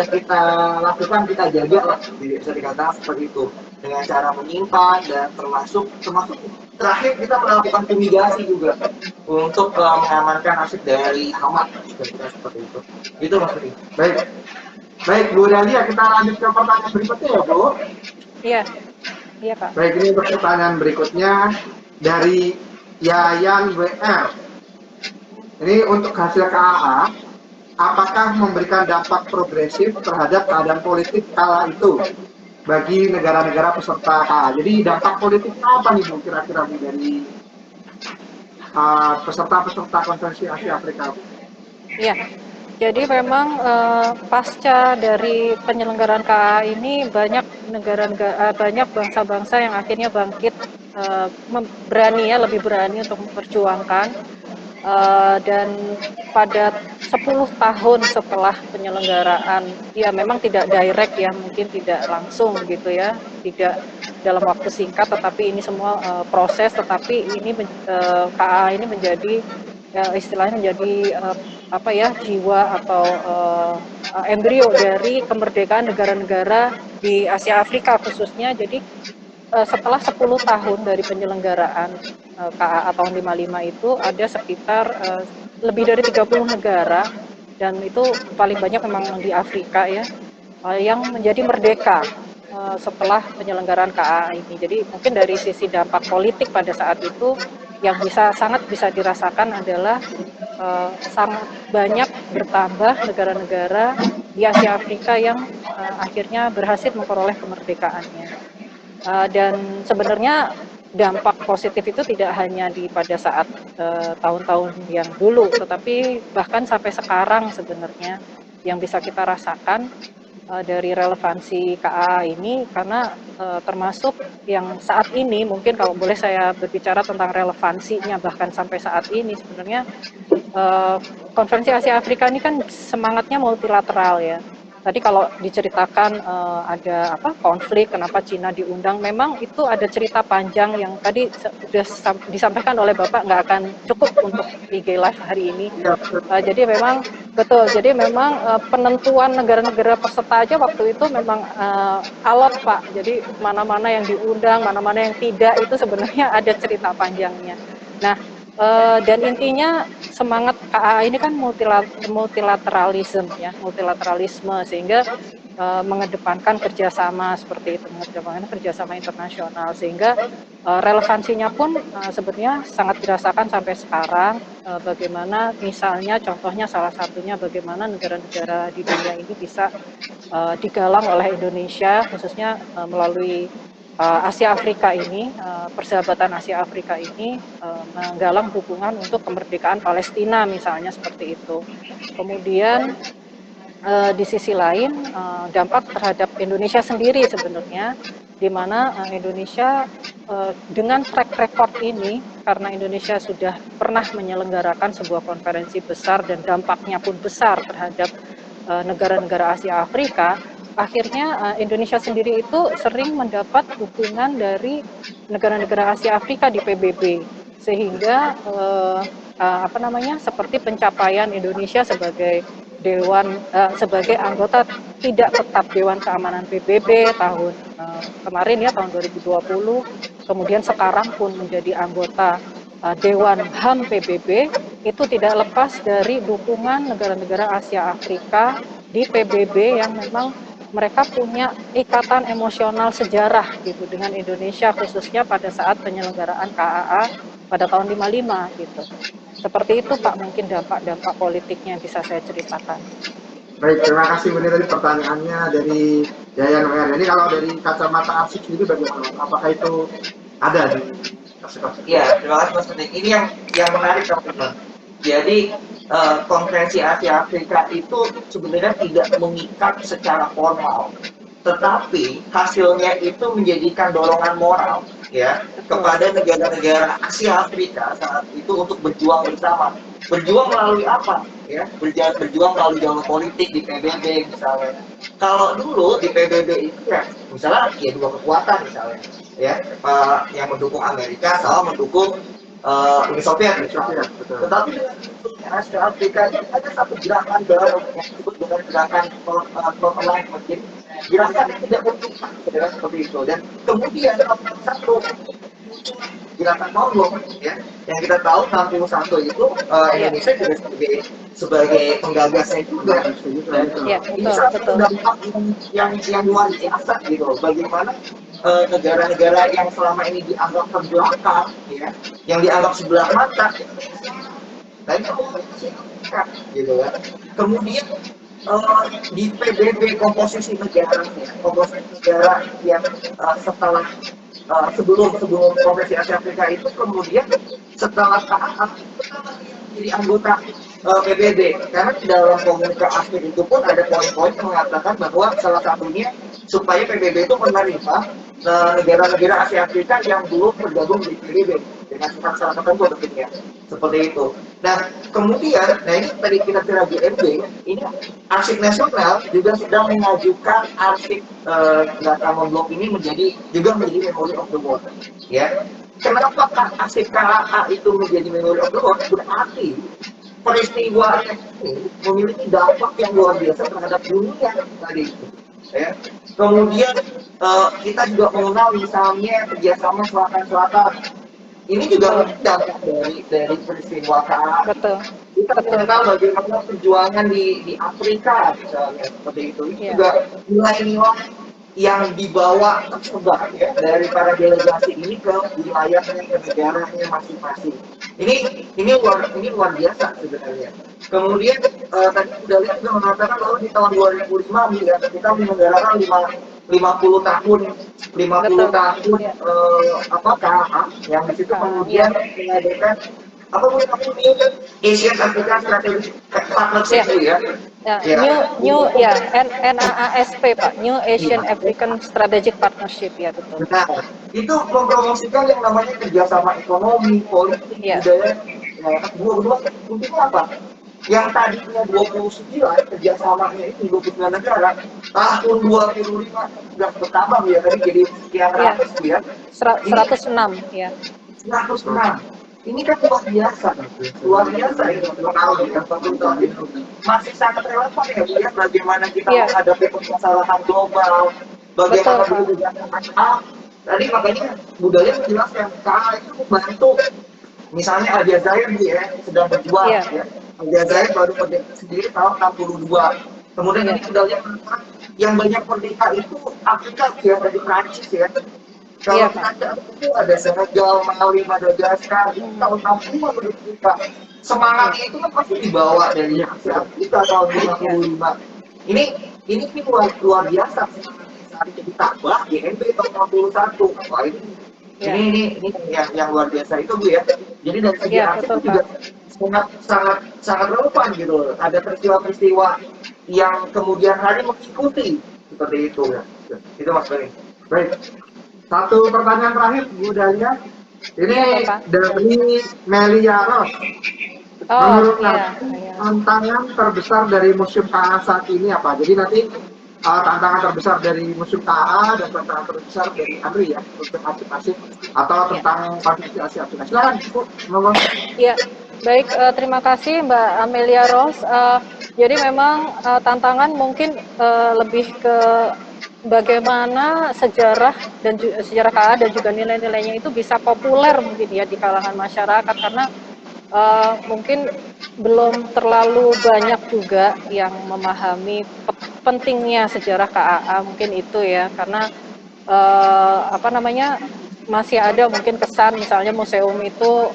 kita lakukan, kita jaga lah, bisa dikatakan seperti itu dengan cara menyimpan dan termasuk terakhir kita melakukan fumigasi juga untuk mengamankan arsip dari hama seperti itu. Itu Mas Ri. Baik Bu Dahlia, kita lanjut ke pertanyaan berikutnya ya Bu. Iya Pak. Baik, ini untuk pertanyaan berikutnya dari Yayan WR. Ini untuk hasil KAA, apakah memberikan dampak progresif terhadap keadaan politik kala itu bagi negara-negara peserta KAA? Jadi dampak politiknya apa nih Bu kira-kira Bu dari peserta-peserta konferensi Asia Afrika? Iya, jadi memang pasca dari penyelenggaraan KAA ini banyak banyak bangsa-bangsa yang akhirnya bangkit berani ya, lebih berani untuk memperjuangkan. Dan pada 10 tahun setelah penyelenggaraan, ya memang tidak direct ya, mungkin tidak langsung gitu ya, tidak dalam waktu singkat, tetapi ini semua proses, tetapi ini KA ini menjadi istilahnya menjadi apa ya, jiwa atau embrio dari kemerdekaan negara-negara di Asia Afrika khususnya. Jadi setelah 10 tahun dari penyelenggaraan KAA tahun 55 itu ada sekitar lebih dari 30 negara, dan itu paling banyak memang di Afrika ya, yang menjadi merdeka setelah penyelenggaraan KAA ini. Jadi mungkin dari sisi dampak politik pada saat itu yang sangat bisa dirasakan adalah sangat banyak bertambah negara-negara di Asia Afrika yang akhirnya berhasil memperoleh kemerdekaannya. Dan sebenarnya dampak positif itu tidak hanya pada saat tahun-tahun yang dulu, tetapi bahkan sampai sekarang sebenarnya yang bisa kita rasakan dari relevansi KA ini, karena termasuk yang saat ini, mungkin kalau boleh saya berbicara tentang relevansinya bahkan sampai saat ini, sebenarnya Konferensi Asia Afrika ini kan semangatnya multilateral ya. Tadi kalau diceritakan ada konflik, kenapa Cina diundang, memang itu ada cerita panjang yang tadi sudah disampaikan oleh Bapak, nggak akan cukup untuk IG Live hari ini. Jadi memang betul, jadi memang penentuan negara-negara peserta aja waktu itu memang alot Pak. Jadi mana-mana yang diundang, mana-mana yang tidak, itu sebenarnya ada cerita panjangnya. Nah, dan intinya semangat KA ini kan multilateralisme ya, multilateralisme, sehingga mengedepankan kerjasama seperti itu, mengedepankan kerjasama internasional, sehingga relevansinya pun sebenarnya sangat dirasakan sampai sekarang. Bagaimana misalnya contohnya salah satunya bagaimana negara-negara di dunia ini bisa digalang oleh Indonesia, khususnya melalui Asia Afrika ini, persahabatan Asia Afrika ini menggalang dukungan untuk kemerdekaan Palestina misalnya seperti itu. Kemudian di sisi lain dampak terhadap Indonesia sendiri sebenarnya, di mana Indonesia dengan track record ini, karena Indonesia sudah pernah menyelenggarakan sebuah konferensi besar dan dampaknya pun besar terhadap negara-negara Asia Afrika, akhirnya Indonesia sendiri itu sering mendapat dukungan dari negara-negara Asia Afrika di PBB, sehingga seperti pencapaian Indonesia sebagai sebagai anggota tidak tetap Dewan Keamanan PBB tahun kemarin ya, tahun 2020, kemudian sekarang pun menjadi anggota Dewan HAM PBB, itu tidak lepas dari dukungan negara-negara Asia Afrika di PBB yang memang mereka punya ikatan emosional sejarah gitu dengan Indonesia, khususnya pada saat penyelenggaraan KAA pada tahun 55 gitu. Seperti itu Pak, mungkin dampak-dampak politiknya yang bisa saya ceritakan. Baik, terima kasih. Ini tadi pertanyaannya dari Yayan WR. Jadi kalau dari kacamata arsip sendiri bagaimana? Apakah itu ada di kasus-kasus? Iya, terima kasih Mas Petik. Ini yang menarik teman-teman. Jadi konferensi Asia Afrika itu sebenarnya tidak mengikat secara formal, tetapi hasilnya itu menjadikan dorongan moral ya kepada negara-negara Asia Afrika saat itu untuk berjuang bersama. Berjuang melalui apa? Ya, berjuang melalui jalur politik di PBB misalnya. Kalau dulu di PBB itu ya, misalnya ya dua kekuatan misalnya, ya yang mendukung Amerika sama mendukung Uni Soviet misalnya. Tetapi dengan Asia Afrika ini ada satu gerakan baru yang disebut dengan gerakan non-alignment. Jadi gerakan yang tidak berpihak seperti itu. Dan kemudian satu gerakan non-blok ya, yang kita tahu 61 itu Indonesia juga sebagai penggagasnya juga. Dan ini satu dampak yang luar biasa gitu. Bagaimana negara-negara yang selama ini dianggap terbelakang, ya, yang dianggap sebelah mata, tapi gitu kan. Kemudian di PBB komposisi negara yang setelah sebelum Konferensi Asia Afrika itu, kemudian setelah KAA jadi anggota PBB, karena di dalam komunikasi itu pun ada poin-poin yang mengatakan bahwa salah satunya supaya PBB itu menerima negara-negara Asia Afrika yang belum tergabung di PBB dengan syarat-syarat tertentu tentunya seperti itu. Nah kemudian, nah ini tadi kita kira GMB, ini arsip nasional juga sedang mengajukan arsip data memblok ini juga menjadi memory of the world, ya. Kenapa arsip KAA itu menjadi memory of the world? Berarti peristiwa ini memiliki dampak yang luar biasa terhadap dunia tadi itu. Ya. Kemudian kita juga mengenal misalnya kerjasama selatan-selatan. Ini juga dampak dari peristiwa KAA. Betul. Kita mengenal bagaimana perjuangan di Afrika misalnya seperti itu. Ini juga nilai-nilai yang dibawa tersebar ya dari para delegasi ini ke wilayahnya, ke negaranya masing-masing. Ini luar biasa sebenarnya. Kemudian tadi sudah lihat juga mengatakan bahwa di tahun 2005 ya, kita menyelenggarakan 50 tahun KAA yang di situ kemudian mengadakan apa namanya Asian African Strategic Partnership ya. NAASP Pak, New Asian African Strategic Partnership ya betul. Nah, itu mempromosikan yang namanya kerjasama ekonomi, politik, budaya. Dua intinya apa? Yang tadinya 29 kerjasamanya ini 29 negara, tahun 2005 sudah bertambah ya tadi jadi sekian ratus ya. 106 ya. 106. Ini kan luar biasa ini 10 tahun ya, 40 tahun itu masih sangat relevan ya lihat bagaimana kita menghadapi permasalahan global, bagaimana dulu juga tadi makanya budaya menjelaskan KAA itu membantu misalnya Al Jazair ya sedang berjuang ya. Al Jazair baru merdeka sendiri tahun 62. Kemudian ini sudah lihat yang banyak merdeka itu Afrika ya dari Prancis ya. Kalau itu ada Senegal, Mali, Madagaskar, itu tahun 60 menurut kita. Semangatnya itu kan pasti dibawa dari Asia Afrika tahun 55. Ini luar biasa saat itu ditambah GMB tahun 61. Wah ini yang luar biasa itu Bu ya. Jadi dari segi arsip itu juga sangat relevan gitu. Ada peristiwa-peristiwa yang kemudian hari mengikuti seperti itu ya. Itu Mas Bani. Baik. Satu pertanyaan terakhir Bu Dahlia. Ini dari Melia Ros. Menurut tantangan terbesar dari Museum KAA saat ini apa? Jadi nanti tantangan terbesar dari Museum KAA dan tantangan terbesar dari Andri ya untuk arsip atau tentang partisipasi Afrika. Silakan Bu. Iya. Baik, terima kasih Mbak Amelia Ros. Jadi memang tantangan mungkin lebih ke bagaimana sejarah dan sejarah KAA dan juga nilai-nilainya itu bisa populer mungkin ya di kalangan masyarakat karena mungkin belum terlalu banyak juga yang memahami pentingnya sejarah KAA mungkin itu ya karena masih ada mungkin kesan misalnya museum itu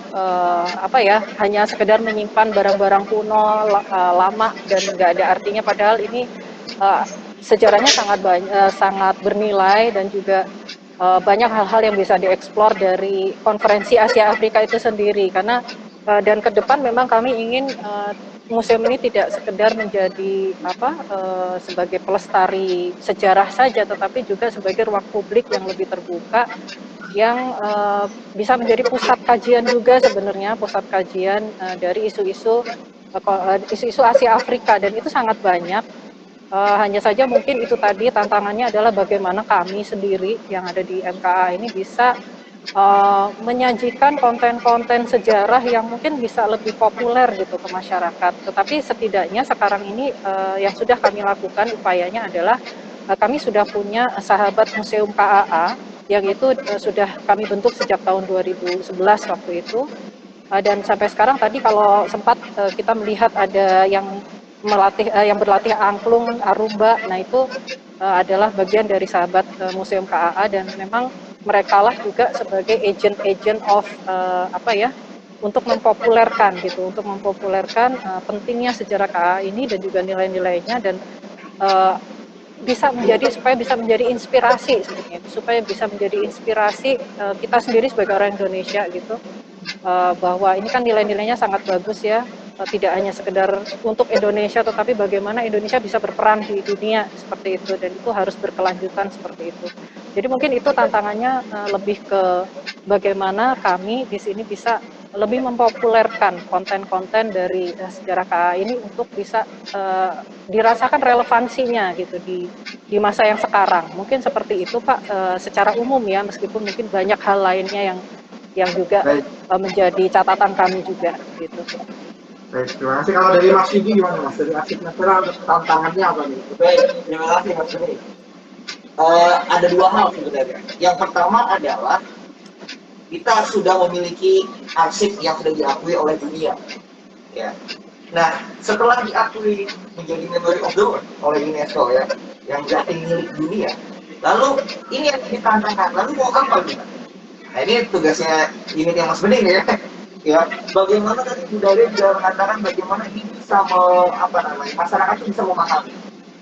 hanya sekedar menyimpan barang-barang kuno lama dan nggak ada artinya padahal ini sejarahnya sangat bernilai dan juga banyak hal-hal yang bisa dieksplor dari konferensi Asia Afrika itu sendiri karena dan ke depan memang kami ingin museum ini tidak sekedar menjadi sebagai pelestari sejarah saja tetapi juga sebagai ruang publik yang lebih terbuka yang bisa menjadi pusat kajian juga sebenarnya pusat kajian dari isu-isu Asia Afrika dan itu sangat banyak. Hanya saja mungkin itu tadi tantangannya adalah bagaimana kami sendiri yang ada di MKA ini bisa menyajikan konten-konten sejarah yang mungkin bisa lebih populer gitu ke masyarakat. Tetapi setidaknya sekarang ini yang sudah kami lakukan upayanya adalah kami sudah punya sahabat Museum KAA yang itu sudah kami bentuk sejak tahun 2011 waktu itu. Dan sampai sekarang tadi kalau sempat kita melihat ada yang berlatih angklung, arumba, nah itu adalah bagian dari sahabat Museum KAA dan memang mereka lah juga sebagai agent of untuk mempopulerkan pentingnya sejarah KAA ini dan juga nilai-nilainya dan supaya bisa menjadi inspirasi sebenarnya, supaya bisa menjadi inspirasi kita sendiri sebagai orang Indonesia gitu bahwa ini kan nilai-nilainya sangat bagus ya. Tidak hanya sekedar untuk Indonesia, tetapi bagaimana Indonesia bisa berperan di dunia seperti itu, dan itu harus berkelanjutan seperti itu. Jadi mungkin itu tantangannya lebih ke bagaimana kami di sini bisa lebih mempopulerkan konten-konten dari sejarah KA ini untuk bisa dirasakan relevansinya gitu di masa yang sekarang. Mungkin seperti itu Pak, secara umum ya, meskipun mungkin banyak hal lainnya yang juga Baik, menjadi catatan kami juga gitu. baik. Terima kasih. Kalau dari Mas Yudi gimana Mas? Dari arsip nasional tantangannya apa nih? Baik, terima kasih Mas Beni. Ada dua hal sebenarnya. Yang pertama adalah kita sudah memiliki arsip yang sudah diakui oleh dunia. Ya. Nah, setelah diakui menjadi Memory of the World oleh UNESCO ya, yang jadi milik dunia, lalu ini yang ditantangkan. Lalu mau apa kita? Nah, ini tugasnya unit yang Mas Bening ya. Ya, bagaimana tadi budaya juga mengatakan bagaimana ini bisa masyarakat itu bisa memahami.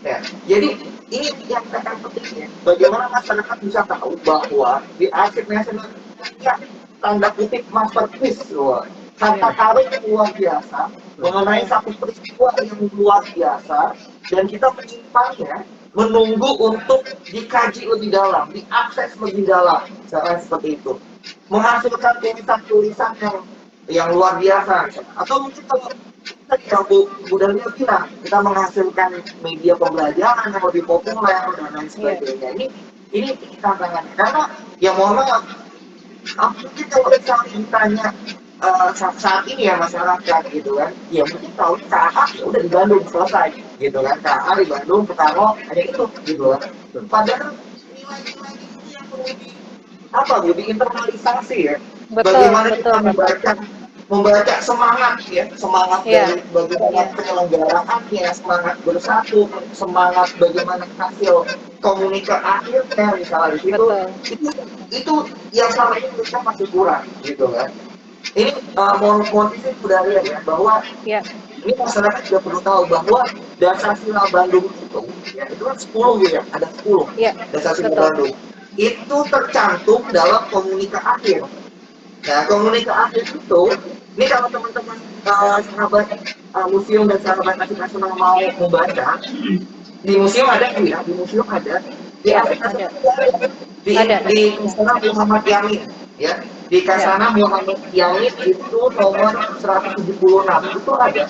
Ya, jadi ini yang sangat pentingnya. Bagaimana masyarakat bisa tahu bahwa di arsip nasional ya, tanda kutip masterpiece loh. Harta karun yang luar biasa mengenai satu peristiwa yang luar biasa dan kita menyimpannya menunggu untuk dikaji lebih dalam, diakses lebih dalam, misalnya seperti itu. Menghasilkan tulisan-tulisan yang luar biasa, atau mungkin kalau budaya kita menghasilkan media pembelajaran yang lebih populer dan lain sebagainya. Ini tantangannya karena ya mohon maaf, mungkin kalau misalnya ditanya saat ini ya masyarakat gitu kan, ya mungkin tahu KA ya udah di Bandung selesai gitu kan, KA di Bandung, Petaro hanya itu gitu kan. Padahal nilai-nilai itu yang perlu diinternalisasi ya. Betul, Bagaimana betul, kita membaca semangat ya, semangat dari bagaimana penyelenggaraannya, semangat bersatu, semangat bagaimana hasil komunikasi akhirnya misalnya di situ, itu yang selama ini kita masih kurang gitu kan. Ini motivasi budaya ya, bahwa ini masyarakat juga perlu tahu bahwa dasar sila Bandung itu kan 10 ya, ada 10 dasar sila Bandung itu tercantum dalam komunika akhir. Nah, komunika akhir itu, ini kalau teman-teman sahabat museum dan sahabat arsip nasional mau membaca, di museum ada ya, di museum ada, di arsip nasional ada, di Kasana Muhammad Yamin, ya, di Kasana Muhammad Yamin itu nomor 176 itu ada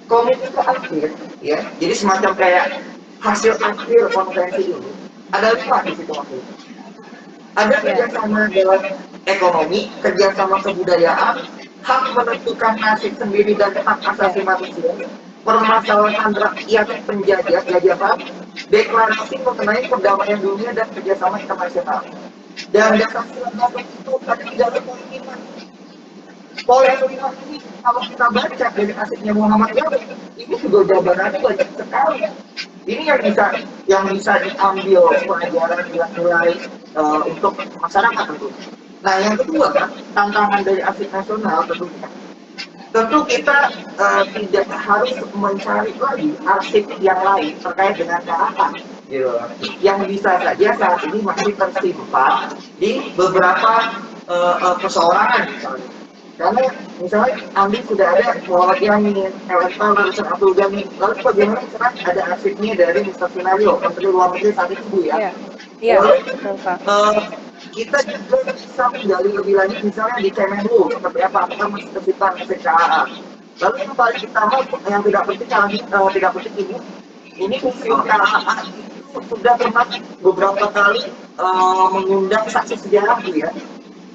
komunika akhir, ya, jadi semacam kayak hasil akhir konferensi ini. Ada 5 di situ waktu itu. Ada kerjasama dalam ekonomi, kerjasama kebudayaan, hak menentukan nasib sendiri dan hak asasi manusia, permasalahan rakyat penjajah, jajahan, deklarasi mengenai perdamaian dunia dan kerjasama internasional. Dan dasar sila Bandung itu ada 3 poin lima. Poin 5 ini kalau kita baca dari arsipnya Muhammad Yamin, ini juga jawabannya banyak sekali. Ini yang bisa diambil pelajaran nilai untuk masyarakat tentu. Nah, yang kedua kan tantangan dari arsip nasional tentu kita tidak harus mencari lagi arsip yang lain terkait dengan KA gitu. Yang bisa saja saat ini masih tersimpan di beberapa perseorangan misalnya. Karena misalnya Andi sudah ada Muhammad Yamin, Electal, Ruslan Abdul Ghani, lalu bagaimana misalnya ada arsipnya dari Mr. Sinario, Menteri Luar Negeri saat itu ya. Iya, betul Pak. Kita juga bisa menggali lebih lanjut misalnya di Kemenlu seperti apa, apakah masih tercipta arsip KA. Lalu yang paling utama yang tidak penting ini museum KA itu sudah pernah beberapa kali mengundang saksi sejarah ya.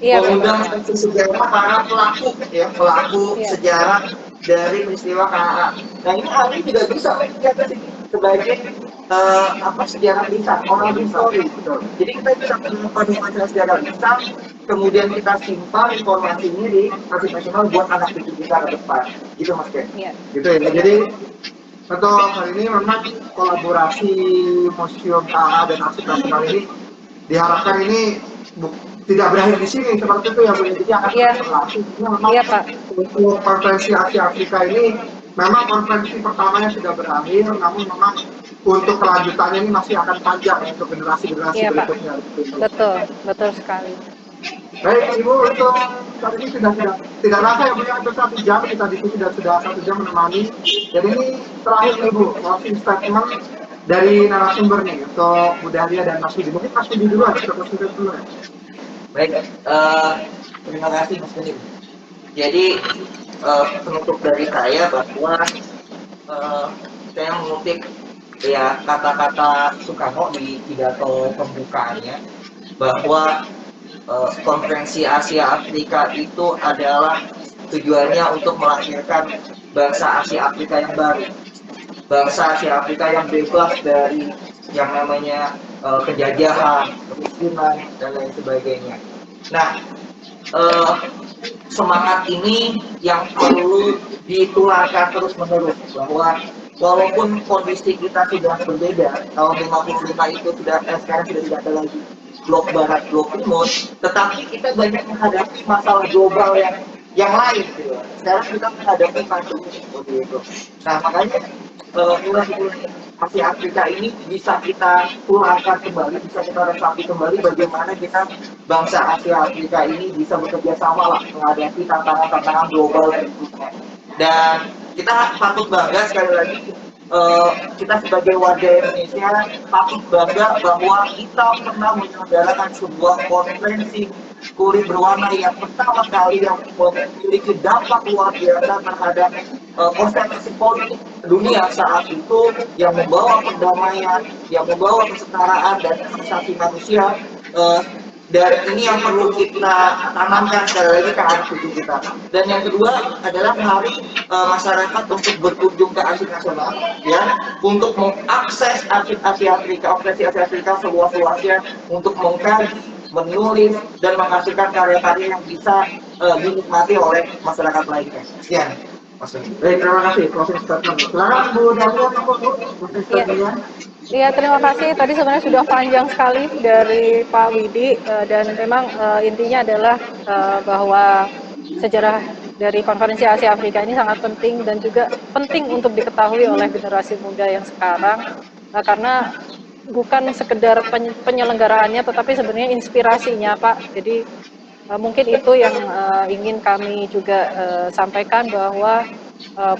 Mengundang saksi sejarah para pelaku sejarah dari peristiwa KA. Nah, ini ahli juga bisa melihat sebagai sejarah lisan, oral history. Jadi kita bisa menemukan sejarah lisan, kemudian kita simpan informasinya di arsip nasional buat anak cucu kita ke depan. Gitu Mas Ken. Gitu ya. Jadi untuk hari ini memang kolaborasi Museum KA dan arsip nasional ini diharapkan ini tidak berakhir di sini seperti itu ya Bu. Jadi akan berlangsung. Memang untuk konferensi Asia Afrika ini memang konferensi pertamanya sudah berakhir, namun memang untuk kelanjutannya ini masih akan panjang untuk generasi-generasi berikutnya. Betul sekali. Baik Ibu, untuk saat ini sudah tidak rasa yang punya untuk 1 jam kita diskusi dan sudah 1 jam menemani. Jadi ini terakhir Ibu, closing statement dari narasumber nih untuk Bu Dahlia dan Mas Budi. Mungkin Mas Budi duluan, kita konsultasi dulu ya. Baik, terima kasih Mas Budi. Jadi penutup dari saya bahwa saya mengutip ya kata-kata Soekarno di pidato pembukaannya bahwa konferensi Asia Afrika itu adalah tujuannya untuk melahirkan bangsa Asia Afrika yang baru, bangsa Asia Afrika yang bebas dari yang namanya penjajahan, kemiskinan dan lain sebagainya. Nah, semangat ini yang perlu ditularkan terus-menerus bahwa walaupun kondisi kita sudah berbeda, tahun 55 itu sekarang sudah tidak ada lagi blok barat, blok timur, tetapi kita banyak menghadapi masalah global yang lain gitu. Sekarang kita menghadapi pandemi seperti itu. Nah, makanya nilai-nilai Asia Afrika ini bisa kita tularkan kembali, bisa kita resapi kembali bagaimana kita bangsa Asia Afrika ini bisa bekerja sama lah menghadapi tantangan-tantangan global berikutnya. Dan kita patut bangga sekali lagi, kita sebagai warga Indonesia patut bangga bahwa kita pernah menyelenggarakan sebuah konferensi kulit berwarna yang pertama kali yang memiliki dampak luar biasa terhadap konstelasi politik dunia saat itu, yang membawa perdamaian, yang membawa kesetaraan dan hak asasi manusia. Dan ini yang perlu kita tanamkan sekali lagi ke anak cucu kita. Dan yang kedua adalah menarik masyarakat untuk berkunjung ke arsip nasional, ya, untuk mengakses arsip Asia Afrika, konferensi Asia Afrika seluas-luasnya untuk mengkaji, menulis dan menghasilkan karya-karya yang bisa dinikmati oleh masyarakat lainnya. Sekian, Mas Budi. Baik, terima kasih. Closing statement. Silakan Bu Dahlia, apa Bu? Closing statement-nya. Iya, terima kasih. Tadi sebenarnya sudah panjang sekali dari Pak Widi, dan memang intinya adalah bahwa sejarah dari konferensi Asia Afrika ini sangat penting dan juga penting untuk diketahui oleh generasi muda yang sekarang, karena bukan sekedar penyelenggaraannya tetapi sebenarnya inspirasinya, Pak. Jadi mungkin itu yang ingin kami juga sampaikan, bahwa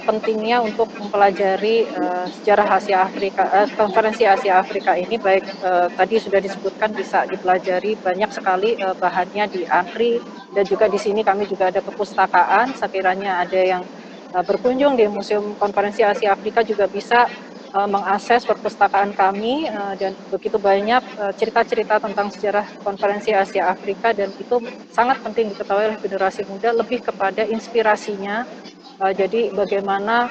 pentingnya untuk mempelajari sejarah Asia Afrika, konferensi Asia Afrika ini, baik tadi sudah disebutkan bisa dipelajari banyak sekali bahannya di ANRI, dan juga di sini kami juga ada perpustakaan. Sekiranya ada yang berkunjung di Museum Konferensi Asia Afrika juga bisa mengakses perpustakaan kami, dan begitu banyak cerita-cerita tentang sejarah konferensi Asia Afrika, dan itu sangat penting diketahui oleh generasi muda, lebih kepada inspirasinya. Jadi bagaimana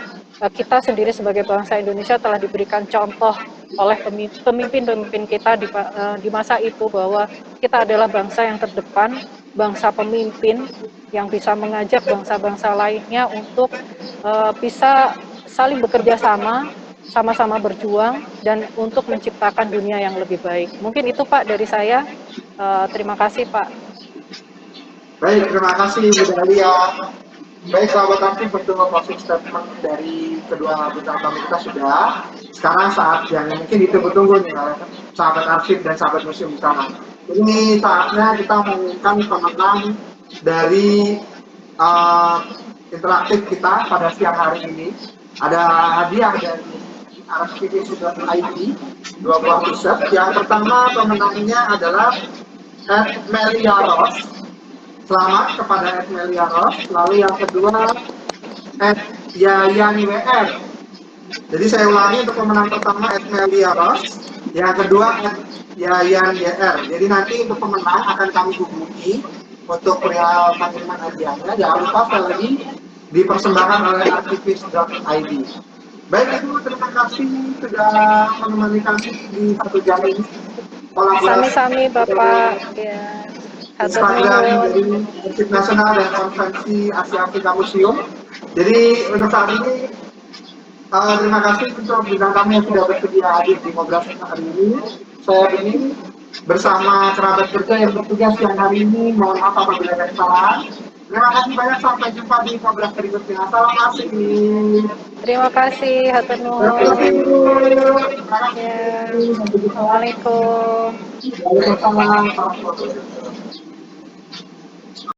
kita sendiri sebagai bangsa Indonesia telah diberikan contoh oleh pemimpin-pemimpin kita di masa itu, bahwa kita adalah bangsa yang terdepan, bangsa pemimpin yang bisa mengajak bangsa-bangsa lainnya untuk bisa saling bekerja sama-sama berjuang, dan untuk menciptakan dunia yang lebih baik. Mungkin itu Pak dari saya. Terima kasih Pak. Baik, terima kasih Bu Dahlia. Baik, sahabat arsip, betul closing statement dari kedua anggota kami kita sudah. Sekarang saat yang mungkin ditunggu-tunggu nih oleh sahabat arsip dan sahabat museum di sana. Ini saatnya kita mengumumkan pemenang dari interaktif kita pada siang hari ini. Ada hadiah dari arsip.id, 2 buah t-shirt. Yang pertama pemenangnya adalah Melia Ros. Selamat kepada Melia Ros. Lalu yang kedua Yayan WR. Jadi saya ulangi, untuk pemenang pertama Melia Ros, yang kedua Yayan WR. Jadi nanti untuk pemenang akan kami hubungi untuk perihal pengiriman hadiahnya. Jangan lupa sekali lagi dipersembahkan oleh aktivis.id. Baik, itu terima kasih sudah menemani kami di 1 jam ini. Sami-sami Bapak. Ya. Instagram dari Arsip Nasional dan Konferensi Asia Afrika Museum. Jadi untuk saat ini terima kasih untuk bintang tamu yang sudah bersedia hadir di Ngobrol hari ini. Saya ini bersama kerabat kerja yang bertugas siang hari ini. Mohon maaf apabila ada kesalahan. Terima kasih banyak, sampai jumpa di Ngobrol berikutnya. Salam asik. Terima kasih, hatur nuhun. Assalamualaikum. Waalaikumsalam.